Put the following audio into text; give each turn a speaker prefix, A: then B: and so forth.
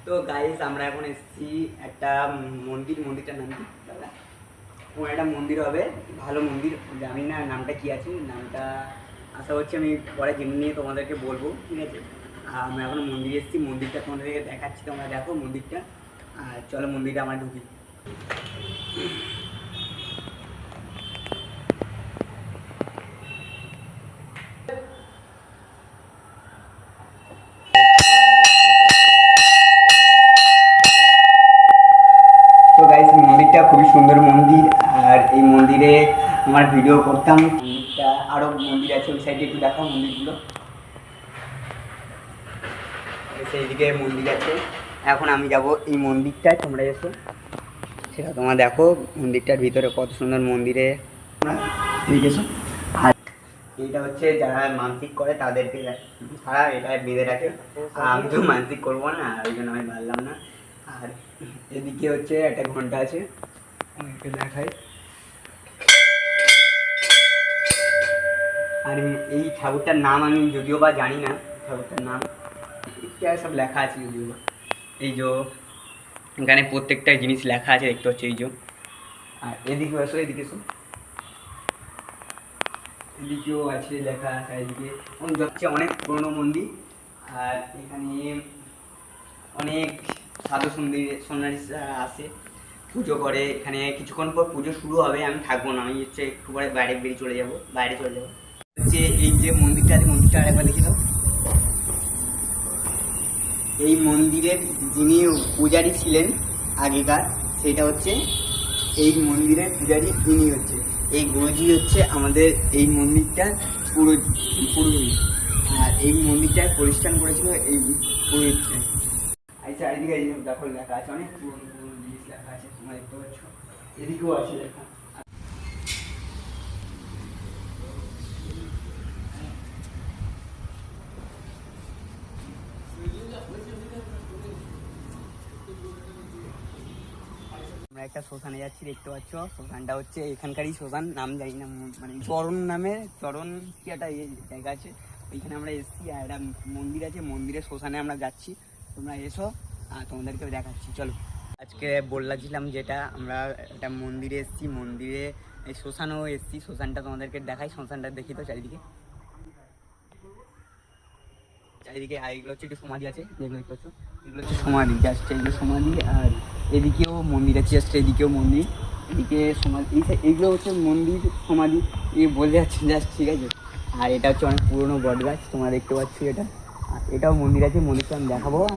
A: তো গাইস আমরা এখন এসেছি একটা মন্দিরটার নাম কি দাদা? কোনো একটা মন্দির হবে, ভালো মন্দির, জানি না নামটা কি আছে, নামটা আশা করছি আমি পরে জেনে নিয়ে তোমাদেরকে বলবো, ঠিক আছে? আমরা এখন মন্দিরে এসেছি, মন্দিরটা তোমাদেরকে দেখাচ্ছি, তোমরা দেখো মন্দিরটা। আর চলো মন্দিরটা আমরা ঢুকি। তো গাইস মন্দিরটা খুবই সুন্দর মন্দির, আর এই মন্দিরে আমার ভিডিও করতাম। মন্দিরটা আরও মন্দির আছে ওই সাইডে, একটু দেখাও মন্দিরগুলো। সেইদিকে মন্দির আছে, এখন আমি যাব এই মন্দিরটায়, তোমরা এসো সেটা তোমরা দেখো মন্দিরটার ভিতরে কত সুন্দর। মন্দিরে ঠিক আছে, আর এইটা হচ্ছে যারা মানসিক করে তাদেরকে ছাড়া এটা বেঁধে রাখে। আর আমি তো মানসিক করবো না, ওই জন্য আমি পারলাম না। আর এদিকে হচ্ছে একটা ঘন্টা আছে, একটু দেখাই। আর এই ঠাকুরটার নাম আমি যদিও বা জানি না, ঠাকুরটার নাম সব লেখা আছে যদিও বা। এই যে এখানে প্রত্যেকটা জিনিস লেখা আছে, দেখতে হচ্ছে এই যে। আর এদিকে আসো, এদিকে এসো, এদিকেও আছে লেখা আছে। এদিকে হচ্ছে অনেক পুরনো মন্দির, আর এখানে অনেক সাধু সন্ন্যাসীরা আসে, পুজো করে। এখানে কিছুক্ষণ পর পুজো শুরু হবে, আমি থাকবো না, আমি হচ্ছে একটু পরে বাইরে চলে যাবো হচ্ছে এই যে মন্দিরটা আছে, মন্দিরটা আরেকবার দেখে দাও। এই মন্দিরের যিনি পূজারী ছিলেন আগেকার, সেটা হচ্ছে এই মন্দিরের পূজারী ইনি হচ্ছে, এই গুরুজি হচ্ছে আমাদের এই মন্দিরটার পুরোহিত। আর এই মন্দিরটা প্রতিষ্ঠান করেছিল এই পুরোহিতটা। এই চারিদিকে এই দেখো লেখা আছে, অনেক পুরনো জিনিস লেখা আছে, তোমরা দেখতে পাচ্ছ। এদিকেও আছে লেখা। আমরা একটা শ্মশানে যাচ্ছি, দেখতে পাচ্ছ। শ্মশানটা হচ্ছে এখানকারই শ্মশান, নাম জানি না, মানে চরণ কি একটা জায়গা আছে, ওইখানে আমরা এসেছি। আর একটা মন্দির আছে, মন্দিরের শ্মশানে আমরা যাচ্ছি, তোমরা এসো আর তোমাদেরকে দেখাচ্ছি, চলো। আজকে বললাম যেটা আমরা একটা মন্দিরে এসেছি, মন্দিরে এই শ্মশানেও এসেছি, শ্মশানটা তোমাদেরকে দেখাই। শ্মশানটা দেখি তো চারিদিকে, আর এগুলো হচ্ছে একটু সমাধি আছে, যেগুলো দেখতে পাচ্ছ এগুলো হচ্ছে সমাধি, জাস্ট এগুলো সমাধি। আর এদিকেও মন্দির আছে, জাস্ট এদিকেও মন্দির, এদিকে সমাধি, এইগুলো হচ্ছে মন্দির সমাধি, বলে যাচ্ছে জাস্ট, ঠিক আছে। আর এটা হচ্ছে অনেক পুরোনো বট গাছ, তোমরা দেখতে পাচ্ছ এটা। আর এটাও মন্দির আছে, মন্দিরটা আমি দেখাবো।